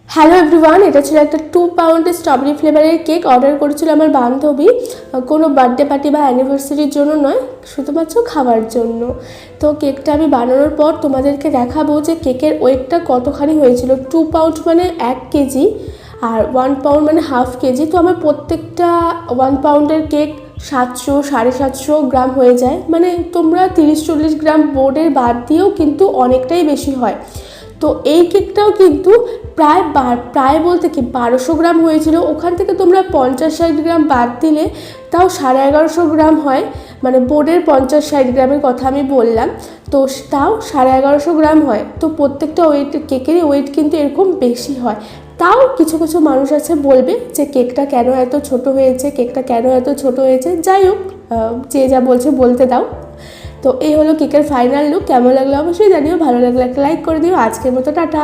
Hello everyone, এটা ছিল একটা 2 পাউন্ডের স্ট্রবেরি ফ্লেভারের কেক। অর্ডার করেছিল আমার বান্ধবী, কোনো বার্থডে পার্টি বা অ্যানিভার্সারির জন্য নয়, শুধুমাত্র খাওয়ার জন্য। তো কেকটা আমি বানানোর পর তোমাদেরকে দেখাবো যে কেকের ওয়েটটা কতখানি হয়েছিল। 2 পাউন্ড মানে 1 কেজি, আর 1 পাউন্ড মানে হাফ কেজি। তো আমার প্রত্যেকটা 1 পাউন্ডের কেক 700-750 গ্রাম হয়ে যায়। মানে তোমরা 30-40 গ্রাম বোর্ডের বাদ দিয়েও কিন্তু অনেকটাই বেশি হয়। তো এই কেকটাও কিন্তু প্রায় বলতে কি 1200 গ্রাম হয়েছিল। ওখান থেকে তোমরা 50-60 গ্রাম বাদ দিলে তাও 1150 গ্রাম হয়। মানে বোর্ডের 50-60 গ্রামের কথা আমি বললাম, তো তাও 1150 গ্রাম হয়। তো প্রত্যেকটা ওয়েট, কেকেরই ওয়েট কিন্তু এরকম বেশি হয়। তাও কিছু কিছু মানুষ আছে বলবে যে কেকটা কেন এত ছোট হয়েছে, কেকটা কেন এত ছোট হয়েছে। যাই হোক, যে যা বলছে বলতে দাও। তো এই হলো কেকের ফাইনাল লুক। কেমন লাগলো অবশ্যই জানিও, ভালো লাগলে একটা লাইক করে দিও। আজকের মতো টাটা।